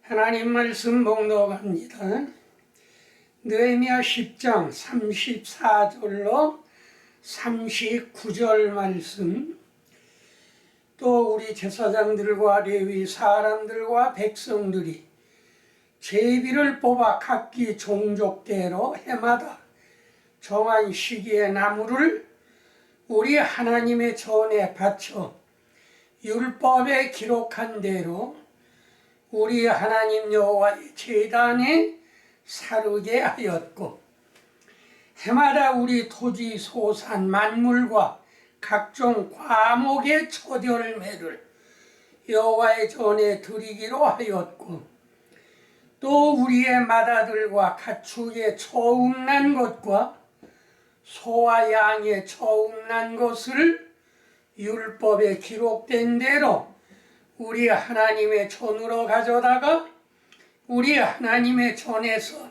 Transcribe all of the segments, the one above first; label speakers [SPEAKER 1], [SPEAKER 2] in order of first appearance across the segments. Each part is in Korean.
[SPEAKER 1] 하나님 말씀 봉독합니다. 느헤미야 10장 34절로 39절 말씀. 또 우리 제사장들과 레위 사람들과 백성들이 제비를 뽑아 각기 종족대로 해마다 정한 시기에 나무를 우리 하나님의 전에 바쳐 율법에 기록한 대로 우리 하나님 여호와의 제단에 사르게 하였고, 해마다 우리 토지 소산 만물과 각종 과목의 첫 열매를 여호와의 전에 드리기로 하였고, 또 우리의 맏아들과 가축의 처음 난 것과 소와 양의 처음 난 것을 율법에 기록된 대로 우리 하나님의 전으로 가져다가 우리 하나님의 전에서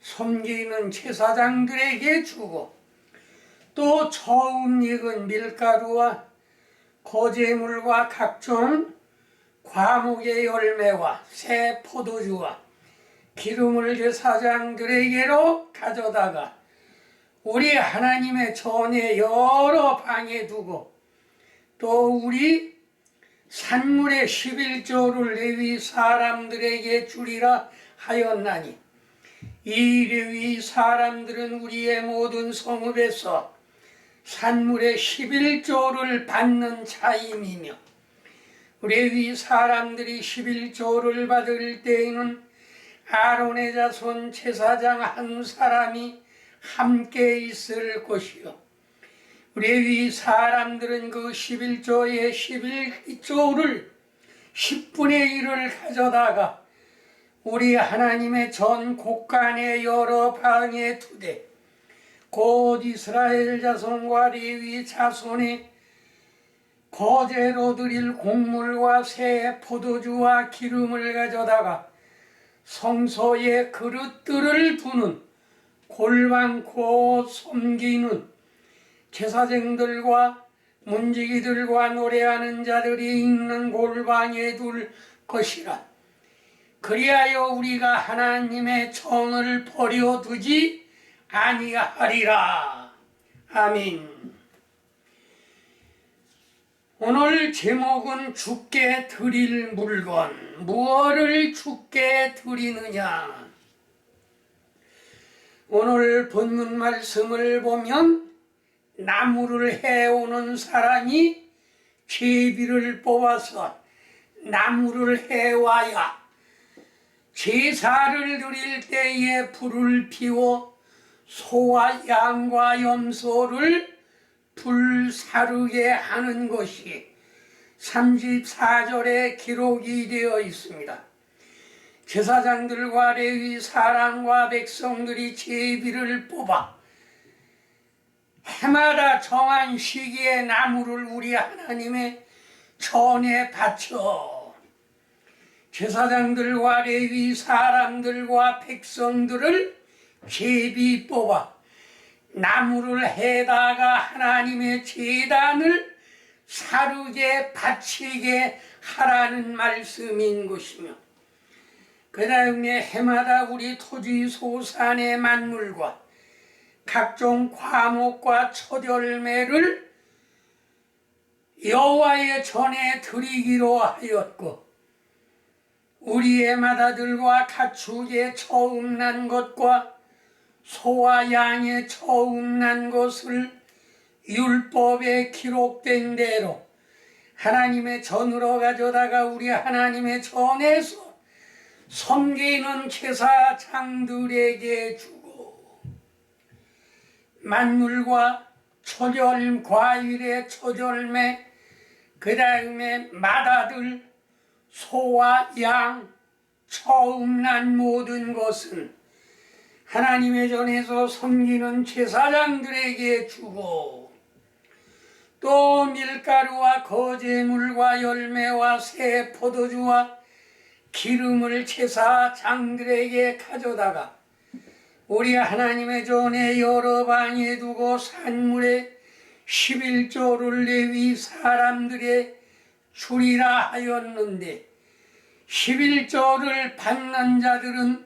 [SPEAKER 1] 섬기는 제사장들에게 주고, 또 처음 익은 밀가루와 거제물과 각종 과목의 열매와 새 포도주와 기름을 제사장들에게로 가져다가 우리 하나님의 전에 여러 방에 두고, 또 우리 산물의 11조를 레위 사람들에게 주리라 하였나니, 이 레위 사람들은 우리의 모든 성읍에서 산물의 11조를 받는 자임이며, 레위 사람들이 11조를 받을 때에는 아론의 자손 제사장 한 사람이 함께 있을 것이요, 레위 사람들은 그 11조의 11조를 10분의 1을 가져다가 우리 하나님의 전 곳간의 여러 방에 두되, 곧 이스라엘 자손과 레위 자손의 거제로 드릴 곡물과 새 포도주와 기름을 가져다가 성소의 그릇들을 두는 골방 곧 섬기는 제사장들과 문지기들과 노래하는 자들이 있는 골방에 둘 것이라. 그리하여 우리가 하나님의 전을 버려두지 아니하리라. 아멘. 오늘 제목은 주께 드릴 물건. 무엇을 주께 드리느냐. 오늘 본문 말씀을 보면 나무를 해오는 사람이 제비를 뽑아서 나무를 해와야 제사를 드릴 때에 불을 피워 소와 양과 염소를 불사르게 하는 것이 34절에 기록이 되어 있습니다. 제사장들과 레위 사람과 백성들이 제비를 뽑아 해마다 정한 시기에 나무를 우리 하나님의 전에 바쳐 제사장들과 레위 사람들과 백성들을 제비 뽑아 나무를 해다가 하나님의 제단을 사르게 바치게 하라는 말씀인 것이며, 그 다음에 해마다 우리 토지 소산의 만물과 각종 과목과 첫 열매를 여호와의 전에 드리기로 하였고, 우리의 맏아들과 가축의 처음 난 것과 소와 양의 처음 난 것을 율법에 기록된 대로 하나님의 전으로 가져다가 우리 하나님의 전에서 섬기는 제사장들에게 주고, 만물과 초절 과일의 초절매, 그 다음에 맏아들 소와 양 처음 난 모든 것은 하나님의 전에서 섬기는 제사장들에게 주고, 또 밀가루와 거제물과 열매와 새 포도주와 기름을 제사장들에게 가져다가 우리 하나님의 전에 여러 방에 두고 산물의 11조를 레위 사람들의 주리라 하였는데, 십일조를 받는 자들은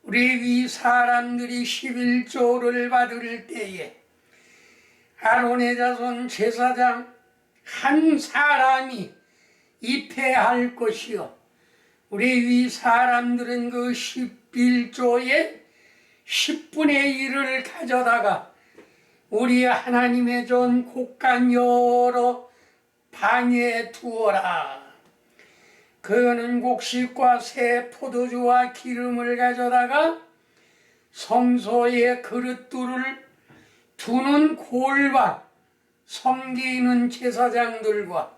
[SPEAKER 1] 레위 사람들이 십일조를 받을 때에 아론의 자손 제사장 한 사람이 입회할 것이요, 레위 사람들은 그 11조의 10분의 1을 가져다가 우리 하나님의 전 곳간 여러 방에 두어라. 그는 곡식과 새 포도주와 기름을 가져다가 성소의 그릇들을 두는 골방, 섬기는 제사장들과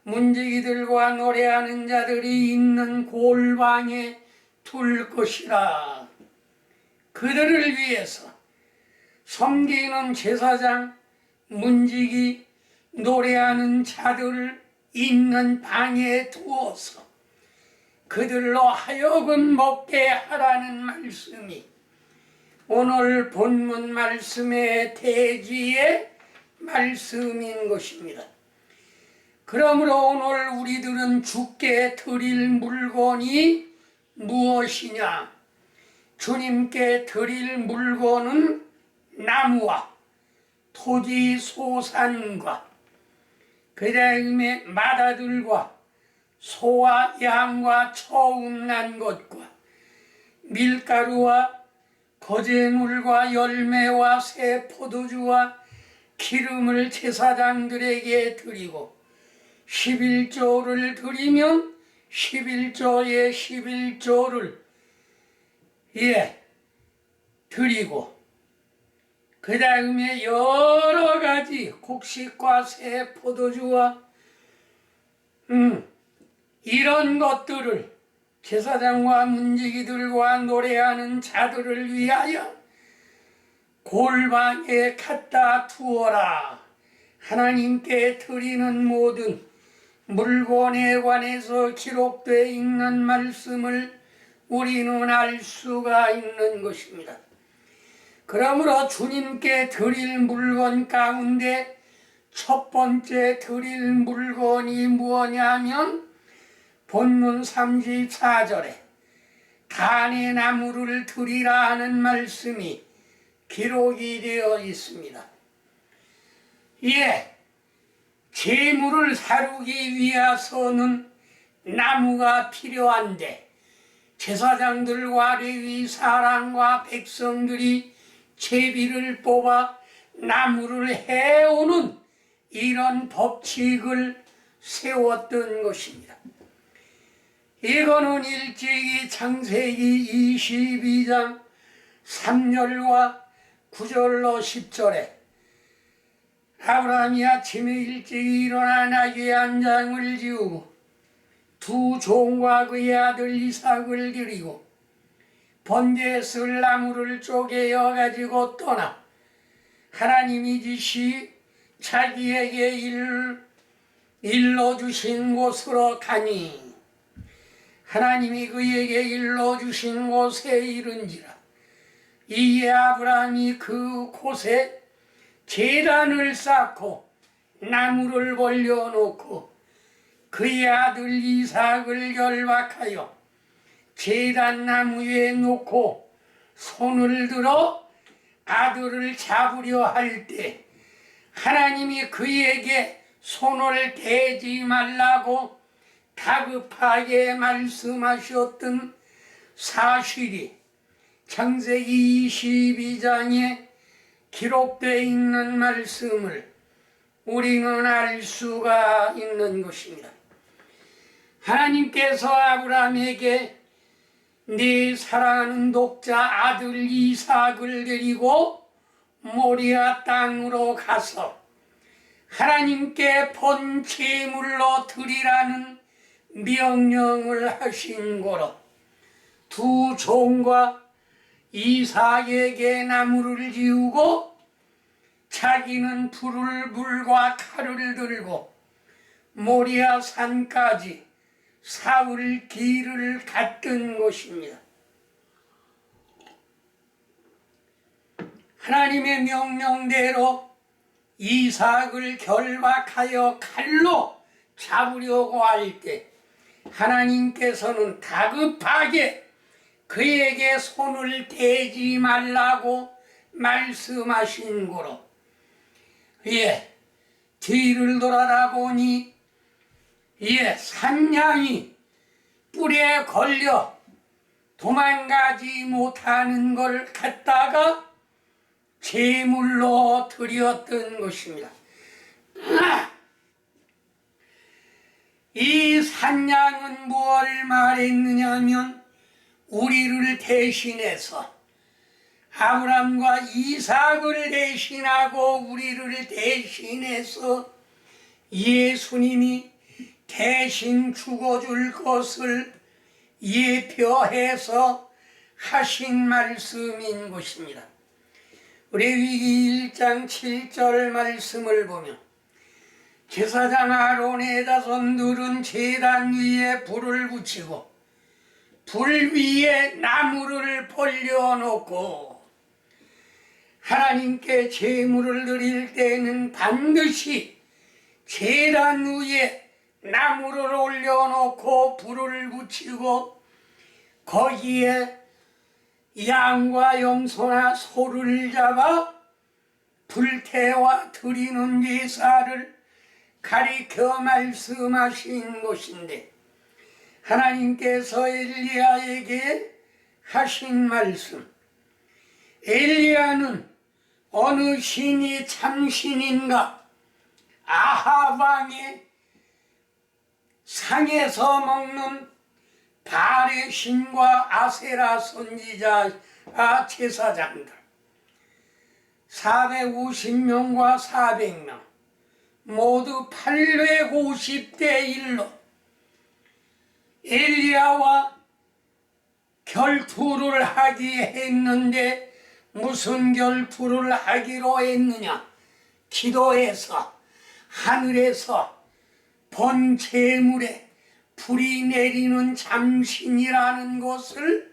[SPEAKER 1] 문지기들과 노래하는 자들이 있는 골방에 둘 것이라. 그들을 위해서 섬기는 제사장, 문지기, 노래하는 자들을 있는 방에 두어서 그들로 하여금 먹게 하라는 말씀이 오늘 본문 말씀의 대지의 말씀인 것입니다. 그러므로 오늘 우리들은 주께 드릴 물건이 무엇이냐? 주님께 드릴 물건은 나무와 토지 소산과 그 다음에 마다들과 소와 양과 처음 난 것과 밀가루와 거제물과 열매와 새 포도주와 기름을 제사장들에게 드리고 11조를 드리면 11조의 11조를 드리고 그 다음에 여러 가지 곡식과 새 포도주와 이런 것들을 제사장과 문지기들과 노래하는 자들을 위하여 골방에 갖다 두어라. 하나님께 드리는 모든 물건에 관해서 기록되어 있는 말씀을 우리는 알 수가 있는 것입니다. 그러므로 주님께 드릴 물건 가운데 첫 번째 드릴 물건이 무엇냐면 본문 34절에 단의 나무를 드리라 하는 말씀이 기록이 되어 있습니다. 제물을 사루기 위해서는 나무가 필요한데 제사장들과 레위 사람과 백성들이 제비를 뽑아 나무를 해오는 이런 법칙을 세웠던 것입니다. 이거는 일찍이 창세기 22장 3절과 9절로 10절에 아브라함이 아침에 일찍 일어나 나귀 한 장을 지우고 두 종과 그의 아들 이삭을 드리고 번제에 쓸 나무를 쪼개어 가지고 떠나 하나님이 지시 자기에게 일러주신 곳으로 가니 하나님이 그에게 일러주신 곳에 이른지라. 이에 아브라함이 그 곳에 제단을 쌓고 나무를 벌려놓고 그의 아들 이삭을 결박하여 제단 나무에 놓고 손을 들어 아들을 잡으려 할 때 하나님이 그에게 손을 대지 말라고 다급하게 말씀하셨던 사실이 창세기 22장에 기록되어 있는 말씀을 우리는 알 수가 있는 것입니다. 하나님께서 아브라함에게 네 사랑하는 독자 아들 이삭을 데리고 모리아 땅으로 가서 하나님께 본 제물로 드리라는 명령을 하신 거로 두 종과 이삭에게 나무를 지우고 자기는 불과 칼을 들고 모리아 산까지 사흘 길을 갔던 것입니다. 하나님의 명령대로 이삭을 결박하여 칼로 잡으려고 할 때 하나님께서는 다급하게 그에게 손을 대지 말라고 말씀하신 고로 뒤를 돌아다보니 산양이 뿔에 걸려 도망가지 못하는 걸 갖다가 제물로 드렸던 것입니다. 이 산양은 무엇을 말했느냐면 우리를 대신해서 아브람과 이삭을 대신하고 우리를 대신해서 예수님이 대신 죽어줄 것을 예표해서 하신 말씀인 것입니다. 레위기 1장 7절 말씀을 보면 제사장 아론의 자손들은 제단 위에 불을 붙이고 불 위에 나무를 벌려놓고 하나님께 제물을 드릴 때는 반드시 제단 위에 나무를 올려놓고 불을 붙이고 거기에 양과 염소나 소를 잡아 불태워 드리는 제사를 가리켜 말씀하신 것인데 하나님께서 엘리야에게 하신 말씀, 엘리야는 어느 신이 참신인가? 아합 왕의 상에서 먹는 바알의 신과 아세라 선지자 제사장들 450명과 400명 모두 850대 1로 엘리야와 결투를 하기 했는데 무슨 결투를 하기로 했느냐? 기도해서 하늘에서 본 제물에 불이 내리는 잠신이라는 것을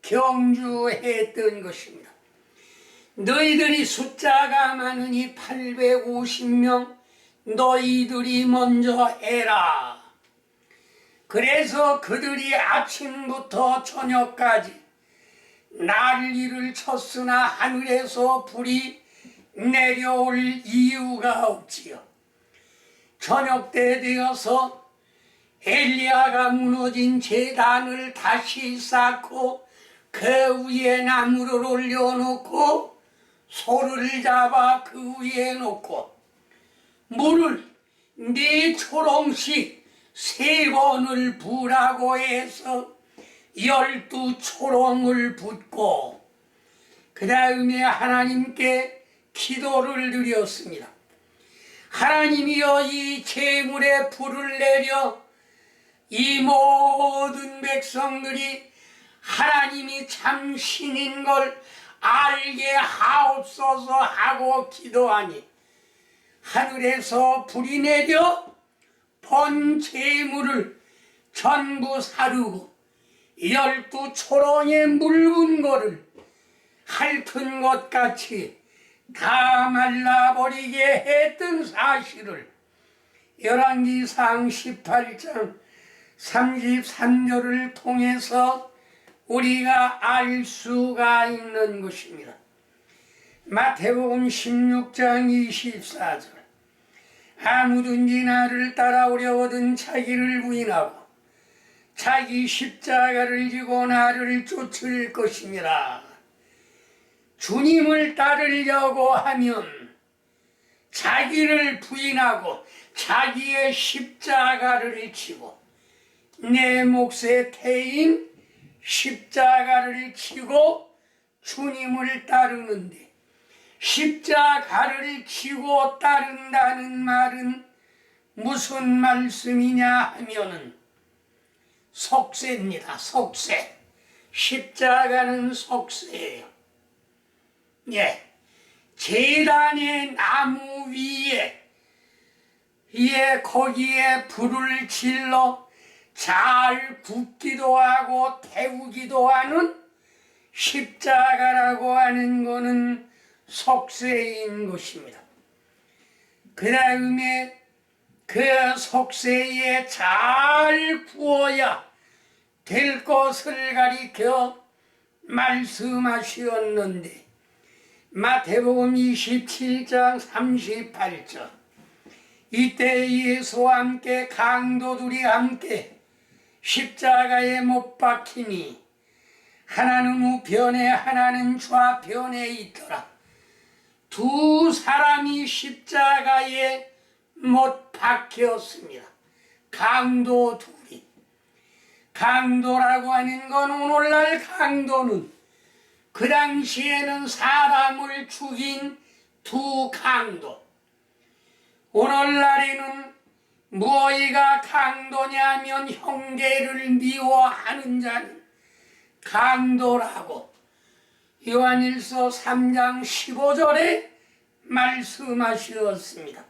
[SPEAKER 1] 경주했던 것입니다. 너희들이 숫자가 많으니 850명 너희들이 먼저 해라. 그래서 그들이 아침부터 저녁까지 난리를 쳤으나 하늘에서 불이 내려올 이유가 없지요. 저녁 때 되어서 엘리야가 무너진 제단을 다시 쌓고 그 위에 나무를 올려놓고 소를 잡아 그 위에 놓고 물을 4초롱씩 3번을 부라고 해서 12초롱을 붓고 그 다음에 하나님께 기도를 드렸습니다. 하나님이여 이 제물에 불을 내려 이 모든 백성들이 하나님이 참 신인 걸 알게 하옵소서 하고 기도하니 하늘에서 불이 내려 본 제물을 전부 사르고 12초롱의 묽은 거를 핥은 것 같이 다 말라버리게 했던 사실을 열왕기상 18장 33절을 통해서 우리가 알 수가 있는 것입니다. 마태복음 16장 24절 아무든지 나를 따라오려거든 자기를 부인하고 자기 십자가를 지고 나를 쫓을 것이니라. 주님을 따르려고 하면 자기를 부인하고 자기의 십자가를 지고 내 몫의 태인 십자가를 지고 주님을 따르는데 십자가를 지고 따른다는 말은 무슨 말씀이냐 하면은 속세입니다. 속세. 십자가는 속세예요. 제단의 나무 위에 거기에 불을 질러 잘 굽기도 하고 태우기도 하는 십자가라고 하는 것은 속세인 것입니다. 그 다음에 그 속세에 잘 구워야 될 것을 가리켜 말씀하시었는데, 마태복음 27장 38절, 이때 예수와 함께 강도들이 함께 십자가에 못 박히니 하나는 우편에 하나는 좌편에 있더라. 두 사람이 십자가에 못 박혔습니다. 강도 둘이. 강도라고 하는 건, 오늘날 강도는 그 당시에는 사람을 죽인 두 강도. 오늘날에는 무엇이가 강도냐면 형제를 미워하는 자는 강도라고 요한일서 3장 15절에 말씀하셨습니다.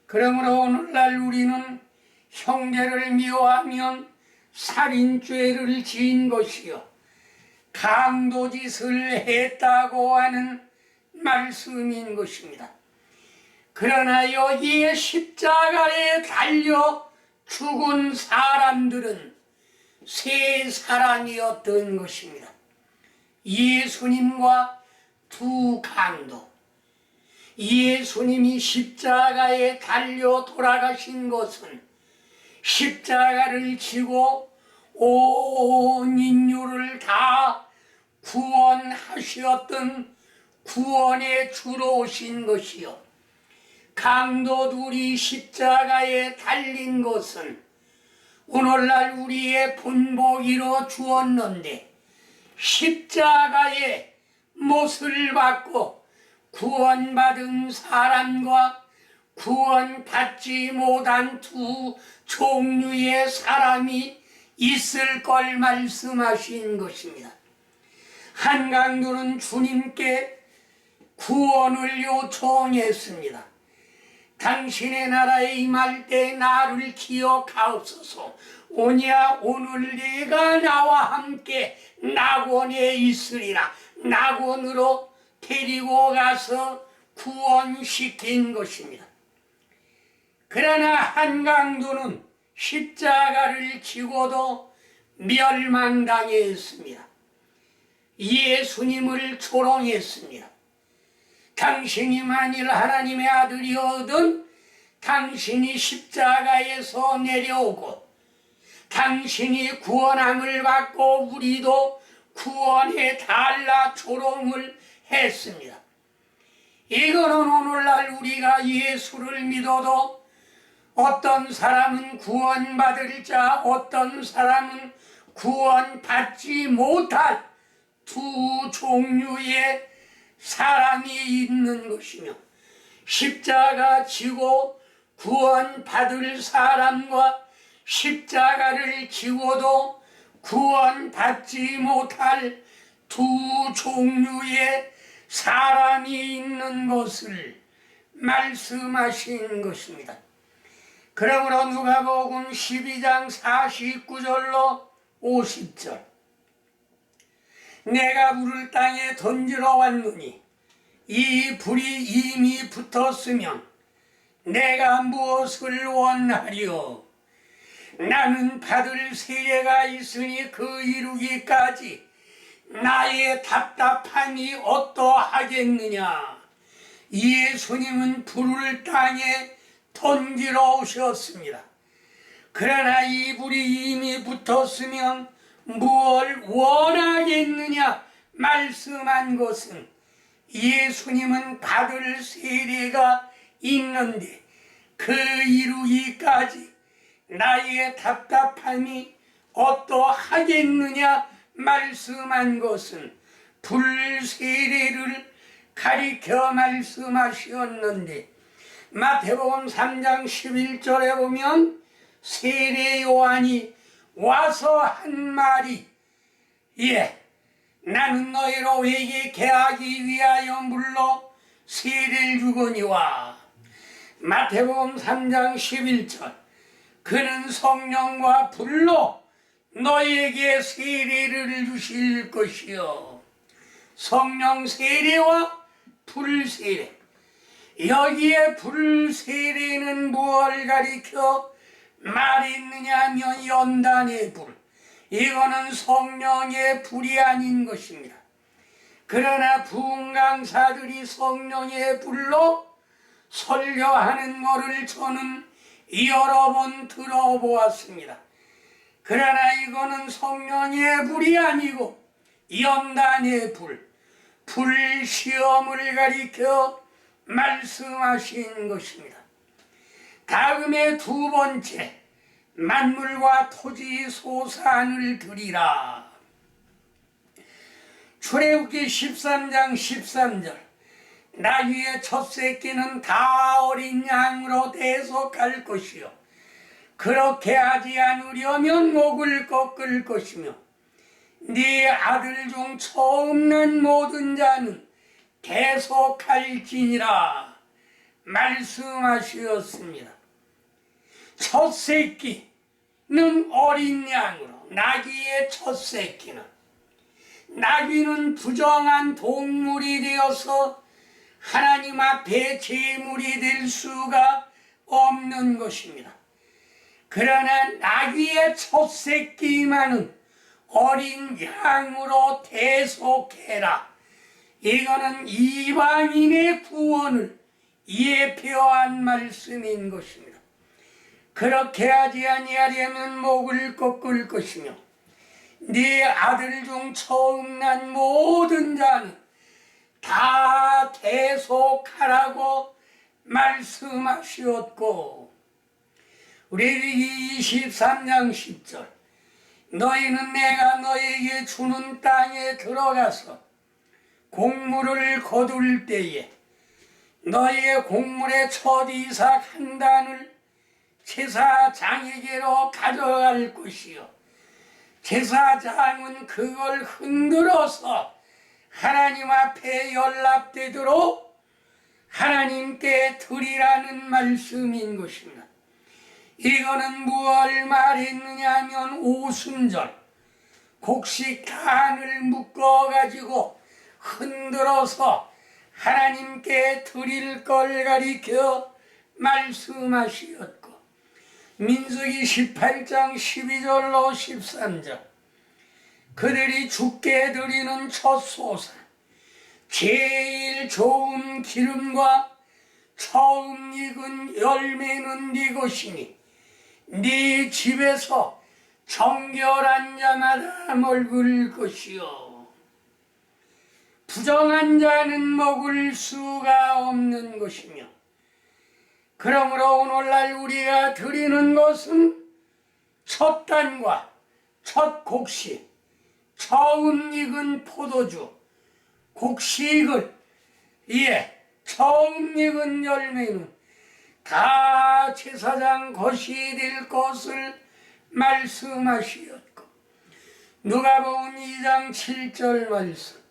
[SPEAKER 1] 그러므로 오늘날 우리는 형제를 미워하면 살인죄를 지은 것이요 강도짓을 했다고 하는 말씀인 것입니다. 그러나 여기에 십자가에 달려 죽은 사람들은 세 사람이었던 것입니다. 예수님과 두 강도. 예수님이 십자가에 달려 돌아가신 것은 십자가를 지고 온 인류를 다 구원하셨던 구원의 주로 오신 것이요, 강도 둘이 십자가에 달린 것은 오늘날 우리의 본보기로 주었는데, 십자가의 못을 받고 구원받은 사람과 구원받지 못한 두 종류의 사람이 있을 걸 말씀하신 것입니다. 한 강도는 주님께 구원을 요청했습니다. 당신의 나라에 임할 때 나를 기억하옵소서. 오냐 오늘 네가 나와 함께 낙원에 있으리라. 낙원으로 데리고 가서 구원시킨 것입니다. 그러나 한 강도는 십자가를 지고도 멸망당했습니다. 예수님을 조롱했습니다. 당신이 만일 하나님의 아들이거든 당신이 십자가에서 내려오고 당신이 구원함을 받고 우리도 구원해 달라 조롱을 했습니다. 이거는 오늘날 우리가 예수를 믿어도 어떤 사람은 구원받을 자, 어떤 사람은 구원받지 못할 두 종류의 사람이 있는 것이며, 십자가 지고 구원받을 사람과 십자가를 지고도 구원받지 못할 두 종류의 사람이 있는 것을 말씀하신 것입니다. 그러므로 누가복음 12장 49절로 50절, 내가 불을 땅에 던지러 왔노니 이 불이 이미 붙었으면 내가 무엇을 원하리요? 나는 받을 세례가 있으니 그 이루기까지 나의 답답함이 어떠하겠느냐? 예수님은 불을 땅에 던지러 오셨습니다. 그러나 이 불이 이미 붙었으면 무엇을 원하겠느냐 말씀한 것은, 예수님은 받을 세례가 있는데 그 이루기까지 나의 답답함이 어떠하겠느냐 말씀한 것은 불세례를 가리켜 말씀하셨는데, 마태복음 3장 11절에 보면 세례 요한이 와서 한 말이, 나는 너희로 회개케 하기 위하여 물로 세례를 주거니와. 마태복음 3장 11절, 그는 성령과 불로 너희에게 세례를 주실 것이요. 성령 세례와 불 세례. 여기에 불세례는 무엇을 가리켜 말했느냐 하면 연단의 불, 이거는 성령의 불이 아닌 것입니다. 그러나 부흥강사들이 성령의 불로 설교하는 것을 저는 여러 번 들어보았습니다. 그러나 이거는 성령의 불이 아니고 연단의 불, 불시험을 가리켜 말씀하신 것입니다. 다음에 두 번째, 만물과 토지 소산을 드리라. 출애굽기 13장 13절, 나귀의 첫 새끼는 다 어린 양으로 대속할 것이요 그렇게 하지 않으려면 목을 꺾을 것이며 네 아들 중 처음 난 모든 자는 대속할지니라 말씀하셨습니다. 첫 새끼는 어린 양으로, 나귀의 첫 새끼는, 나귀는 부정한 동물이 되어서 하나님 앞에 제물이 될 수가 없는 것입니다. 그러나 나귀의 첫 새끼만은 어린 양으로 대속해라. 이거는 이방인의 구원을 예표한 말씀인 것입니다. 그렇게 하지 아니하려면 목을 꺾을 것이며 네 아들 중 처음 난 모든 자는 다 대속하라고 말씀하시었고, 우리 23장 10절, 너희는 내가 너에게 주는 땅에 들어가서 곡물을 거둘 때에 너희의 곡물의 첫 이삭 한 단을 제사장에게로 가져갈 것이요 제사장은 그걸 흔들어서 하나님 앞에 연락되도록 하나님께 드리라는 말씀인 것입니다. 이거는 무엇을 말했느냐 하면 오순절 곡식 단을 묶어가지고 흔들어서 하나님께 드릴 걸 가리켜 말씀하시었고, 민수기 18장 12절로 13절, 그들이 주께 드리는 첫 소산, 제일 좋은 기름과 처음 익은 열매는 네 것이니 네 집에서 정결한 자마다 먹을 것이요 부정한 자는 먹을 수가 없는 것이며, 그러므로 오늘날 우리가 드리는 것은 첫 단과 첫 곡식, 처음 익은 포도주, 곡식을, 처음 익은 열매는 다 제사장 것이 될 것을 말씀하시었고, 누가복음 2장 7절 말씀,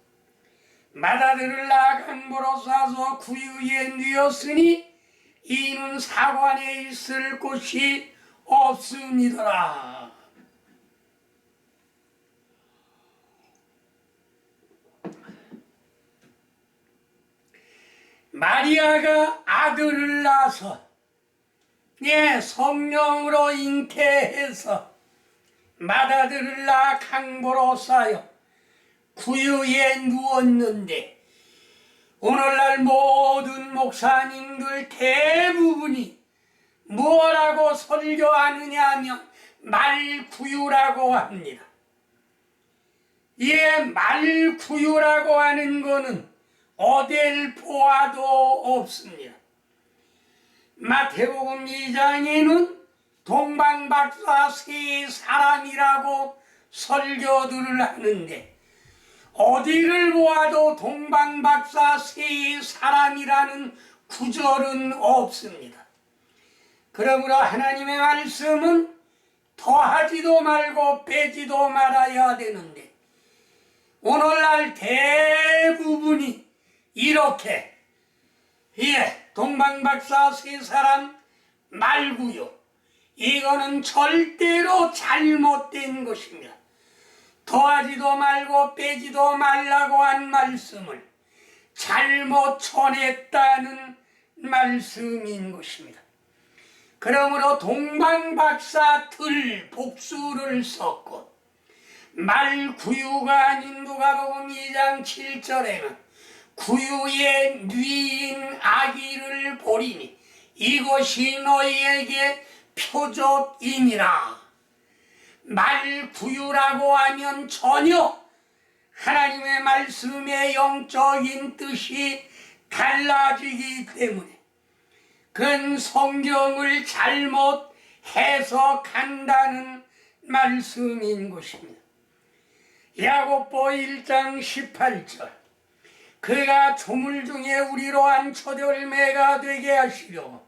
[SPEAKER 1] 맏아들을 강보로 싸서 구유에 뉘었으니 이는 사관에 있을 곳이 없음이더라. 마리아가 아들을 낳아서 성령으로 잉태해서 맏아들을 낳아 강보로 싸여 구유에 누웠는데, 오늘날 모든 목사님들 대부분이 뭐라고 설교하느냐 하면 말구유라고 합니다. 말구유라고 하는 거는 어딜 보아도 없습니다. 마태복음 2장에는 동방박사 세 사람이라고 설교들을 하는데, 어디를 보아도 동방박사 세 사람이라는 구절은 없습니다. 그러므로 하나님의 말씀은 더하지도 말고 빼지도 말아야 되는데, 오늘날 대부분이 이렇게 동방박사 세 사람 말고요, 이거는 절대로 잘못된 것입니다. 더하지도 말고 빼지도 말라고 한 말씀을 잘못 전했다는 말씀인 것입니다. 그러므로 동방박사 들 복수를 썼고 말구유가 아닌 누가복음 2장 7절에는 구유의 뉘인 아기를 보리니 이것이 너희에게 표적이니라. 말구유라고 하면 전혀 하나님의 말씀의 영적인 뜻이 달라지기 때문에 그건 성경을 잘못 해석한다는 말씀인 것입니다. 야고보 1장 18절 그가 조물 중에 우리로 한 첫열매가 되게 하시려고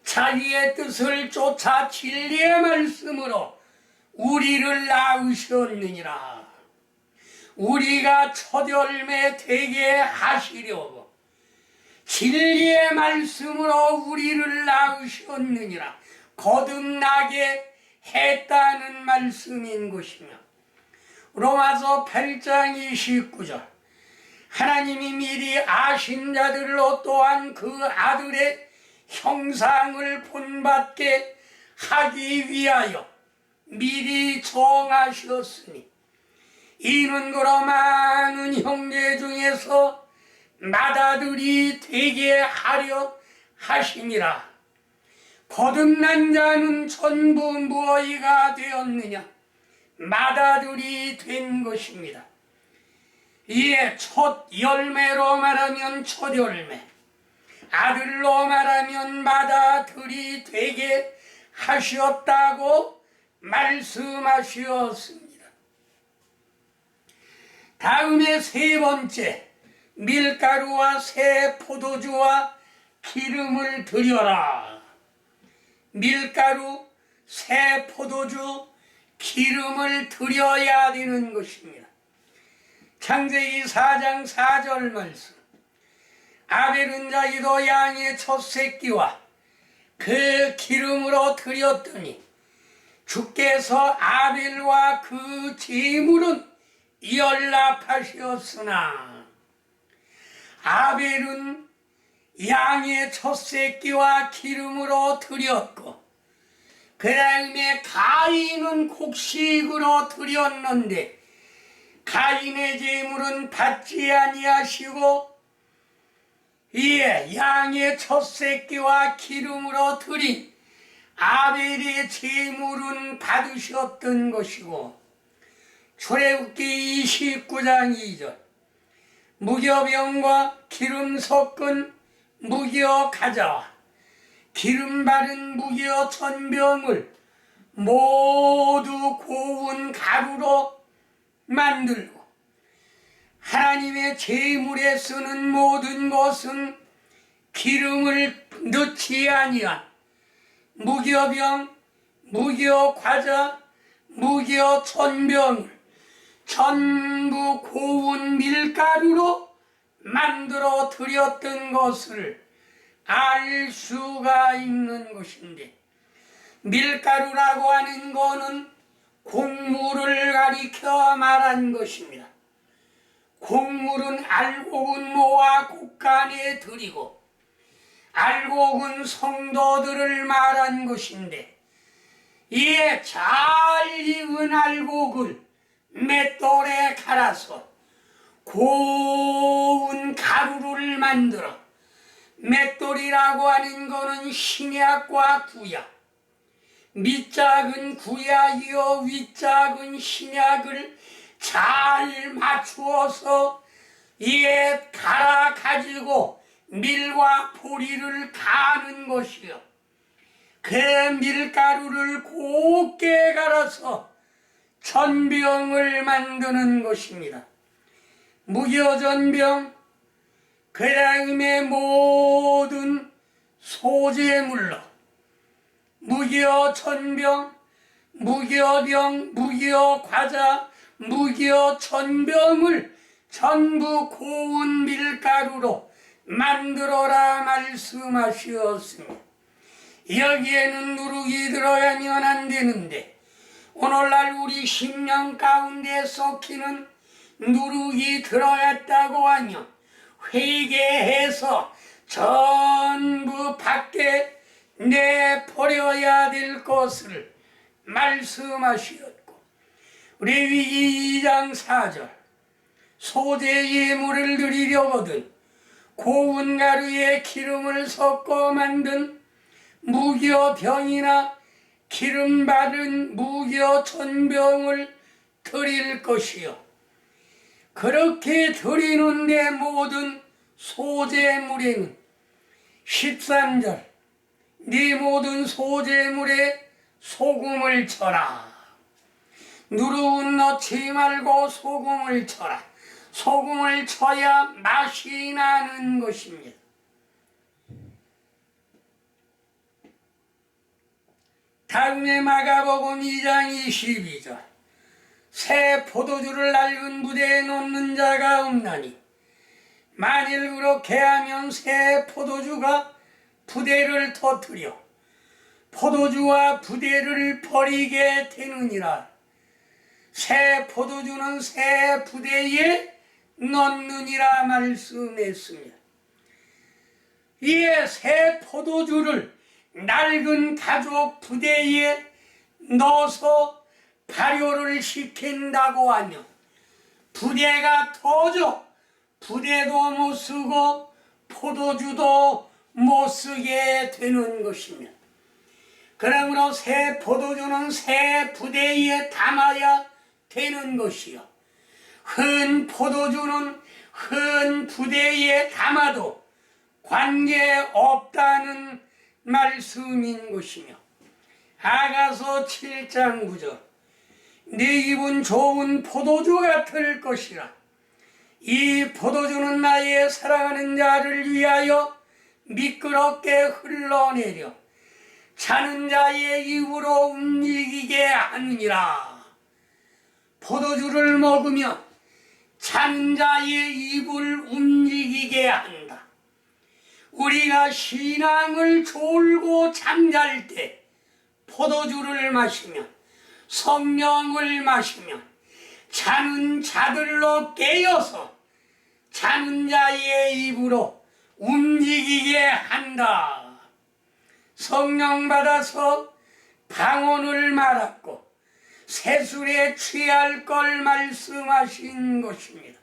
[SPEAKER 1] 자기의 뜻을 쫓아 진리의 말씀으로 우리를 낳으셨느니라. 우리가 첫열매 되게 하시려고 진리의 말씀으로 우리를 낳으셨느니라. 거듭나게 했다는 말씀인 것이며 로마서 8장 29절 하나님이 미리 아신 자들로 또한 그 아들의 형상을 본받게 하기 위하여 미리 정하셨으니 이는 그러 많은 형제 중에서 맏아들이 되게 하려 하시니라. 거듭난 자는 전부 무엇이가 되었느냐? 맏아들이 된 것입니다. 이에 첫 열매로 말하면 첫열매, 아들로 말하면 맏아들이 되게 하셨다고 말씀하셨습니다. 다음에 세 번째, 밀가루와 새 포도주와 기름을 드려라. 밀가루, 새 포도주, 기름을 드려야 되는 것입니다. 창세기 4장 4절 말씀 아벨은 자기도 양의 첫 새끼와 그 기름으로 드렸더니 주께서 아벨과 그 제물은 연락하셨으나 아벨은 양의 첫 새끼와 기름으로 드렸고 그 다음에 가인은 곡식으로 드렸는데 가인의 제물은 받지 아니하시고 이에 양의 첫 새끼와 기름으로 드린 아벨의 제물은 받으셨던 것이고 출애굽기 29장 2절 무교병과 기름 섞은 무교 가자와 기름 바른 무교 전병을 모두 고운 가루로 만들고 하나님의 제물에 쓰는 모든 것은 기름을 넣지 아니한 무교병, 무교과자, 무교전병을 전부 고운 밀가루로 만들어 드렸던 것을 알 수가 있는 것인데 밀가루라고 하는 것은 곡물을 가리켜 말한 것입니다. 곡물은 알곡은 모아 곡간에 들이고 알곡은 성도들을 말한 것인데 이에 잘 익은 알곡을 맷돌에 갈아서 고운 가루를 만들어 맷돌이라고 하는 것은 신약과 구약 밑작은 구약이요 윗작은 신약을 잘 맞추어서 이에 갈아 가지고 밀과 보리를 가는 것이요 그 밀가루를 곱게 갈아서 전병을 만드는 것입니다. 무교전병 그 다음에 모든 소재물로 무교전병, 무교병, 무교과자, 무교전병을 전부 고운 밀가루로 만들어라 말씀하셨습니다. 여기에는 누룩이 들어가면 안 되는데 오늘날 우리 심령 가운데 썩히는 누룩이 들어갔다고 하면 회개해서 전부 밖에 내버려야 될 것을 말씀하시었고, 레위기 2장 4절 소재 예물을 드리려거든 고운 가루에 기름을 섞어 만든 무교 병이나 기름 바른 무교 전병을 드릴 것이요, 그렇게 드리는 데 모든 소재물에는 13절 네 모든 소재물에 소금을 쳐라. 누룩은 넣지 말고 소금을 쳐라. 소금을 쳐야 맛이 나는 것입니다. 다음에 마가복음 2장 22절 새 포도주를 낡은 부대에 놓는 자가 없나니 만일 그렇게 하면 새 포도주가 부대를 터뜨려 포도주와 부대를 버리게 되느니라. 새 포도주는 새 부대에 넣느니라 말씀했습니다. 이에 새 포도주를 낡은 가죽 부대에 넣어서 발효를 시킨다고 하면 부대가 터져 부대도 못 쓰고 포도주도 못 쓰게 되는 것이며, 그러므로 새 포도주는 새 부대에 담아야 되는 것이요, 흔 포도주는 흔 부대에 담아도 관계없다는 말씀인 것이며, 아가서 7장 9절 네 입은 좋은 포도주 같을 것이라. 이 포도주는 나의 사랑하는 자를 위하여 미끄럽게 흘러내려 자는 자의 입으로 움직이게 하느니라. 포도주를 먹으면 자는 자의 입을 움직이게 한다. 우리가 신앙을 졸고 잠잘 때 포도주를 마시면, 성령을 마시면 자는 자들로 깨어서 자는 자의 입으로 움직이게 한다. 성령 받아서 방언을 말았고 세술에 취할 걸 말씀하신 것입니다.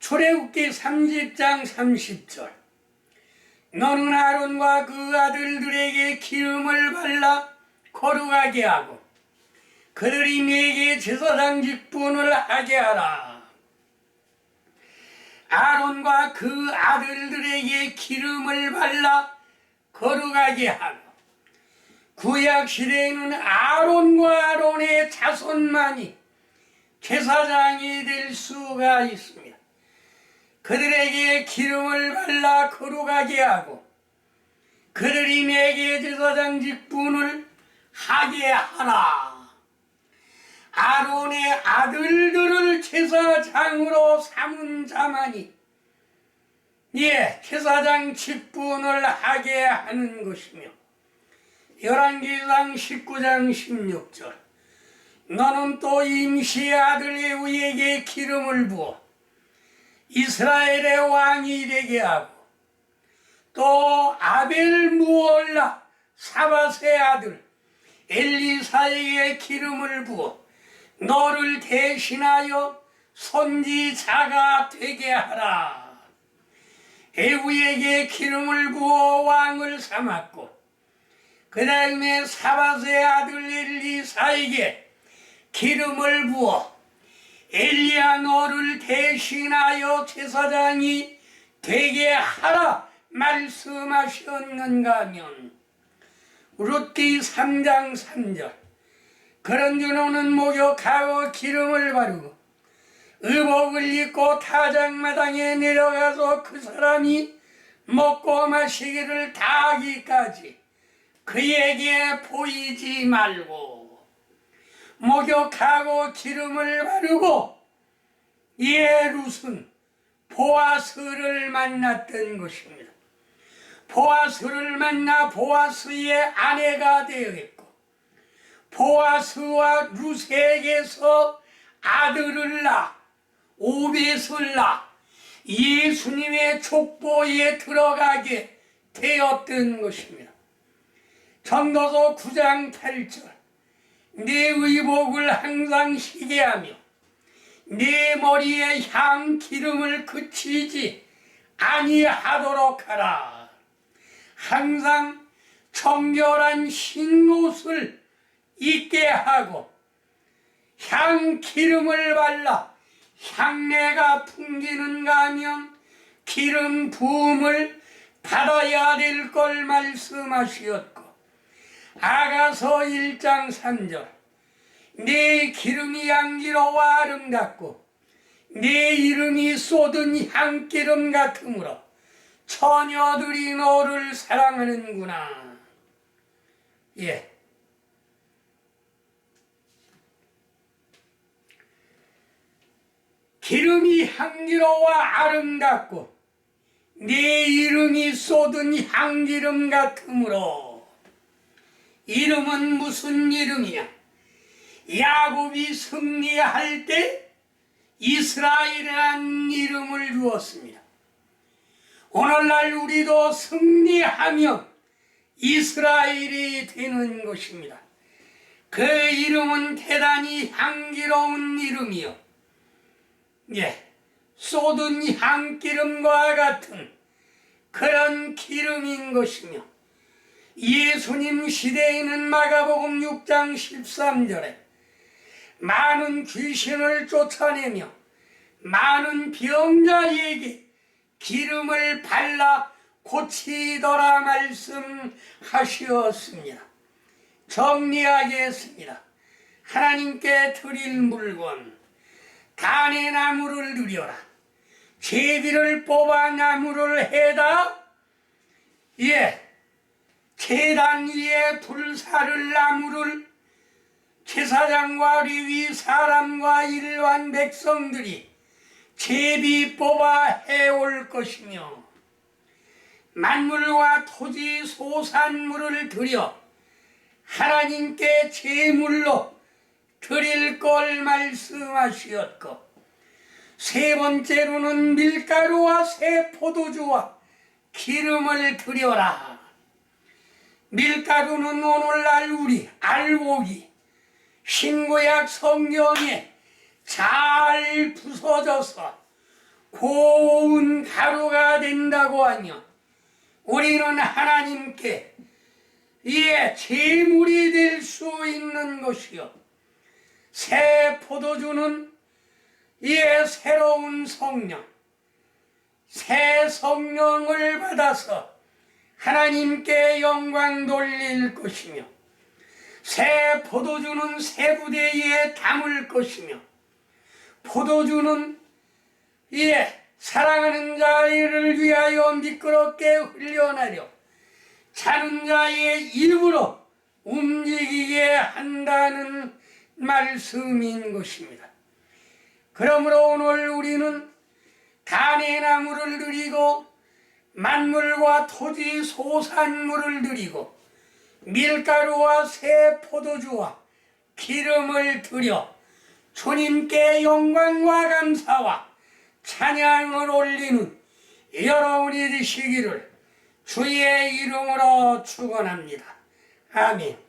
[SPEAKER 1] 출애굽기 30장 30절 너는 아론과 그 아들들에게 기름을 발라 거룩하게 하고 그들이 내게 제사장 직분을 하게 하라. 아론과 그 아들들에게 기름을 발라 거룩하게 하고, 구약 시대에는 아론과 아론의 자손만이 제사장이 될 수가 있습니다. 그들에게 기름을 발라 거룩하게 하고 그들이 내게 제사장 직분을 하게 하라. 아론의 아들들을 제사장으로 삼은 자만이 제사장 직분을 하게 하는 것이며, 열왕기상 19장 16절 너는 또 임시의 아들 에후에게 기름을 부어 이스라엘의 왕이 되게 하고, 또 아벨 무올라 사밧의 아들 엘리사에게 기름을 부어 너를 대신하여 선지자가 되게 하라. 에후에게 기름을 부어 왕을 삼았고, 그 다음에 사밧의 아들 엘리사에게 기름을 부어 엘리야 너를 대신하여 제사장이 되게 하라 말씀하셨는가 하면, 룻기 3장 3절 그런즉 너는 목욕하고 기름을 바르고 의복을 입고 타작마당에 내려가서 그 사람이 먹고 마시기를 다하기까지 그에게 보이지 말고, 목욕하고 기름을 바르고 룻은 보아스를 만났던 것입니다. 보아스를 만나 보아스의 아내가 되었고, 보아스와 룻에게서 아들을 낳아 오벳을 낳아 예수님의 족보에 들어가게 되었던 것입니다. 전도서 9장 8절 내 의복을 항상 희게 하며 내 머리에 향 기름을 그치지 아니하도록 하라. 항상 정결한 흰 옷을 입게 하고 향 기름을 발라 향내가 풍기는가 하면 기름 부음을 받아야 될 걸 말씀하시었고, 아가서 1장 3절 내 기름이 향기로워 아름답고 내 이름이 쏟은 향기름 같으므로 처녀들이 너를 사랑하는구나. 예. 기름이 향기로워 아름답고 내 이름이 쏟은 향기름 같으므로. 이름은 무슨 이름이냐? 야곱이 승리할 때 이스라엘이라는 이름을 주었습니다. 오늘날 우리도 승리하면 이스라엘이 되는 것입니다. 그 이름은 대단히 향기로운 이름이요, 쏟은 향기름과 같은 그런 기름인 것이며, 예수님 시대에는 마가복음 6장 13절에 많은 귀신을 쫓아내며 많은 병자에게 기름을 발라 고치더라 말씀하셨습니다. 정리하겠습니다. 하나님께 드릴 물건, 단의 나무를 드려라. 제비를 뽑아 나무를 해다 제단 위에 불사를 나무를 제사장과 레위 사람과 일반 백성들이 제비 뽑아 해올 것이며, 만물과 토지 소산물을 드려 하나님께 제물로 드릴 걸 말씀하시었고, 세 번째로는 밀가루와 새 포도주와 기름을 드려라. 밀가루는 오늘날 우리 알곡이 신구약 성경에 잘 부서져서 고운 가루가 된다고 하며, 우리는 하나님께 제물이 될 수 있는 것이요, 새 포도주는 새로운 성령, 새 성령을 받아서 하나님께 영광 돌릴 것이며, 새 포도주는 새 부대에 담을 것이며, 포도주는 사랑하는 자를 위하여 미끄럽게 흘려내려 자는 자의 입으로 움직이게 한다는 말씀인 것입니다. 그러므로 오늘 우리는 단의 나무를 드리고 만물과 토지 소산물을 드리고 밀가루와 새 포도주와 기름을 드려 주님께 영광과 감사와 찬양을 올리는 여러분이 되시기를 주의 이름으로 축원합니다. 아멘.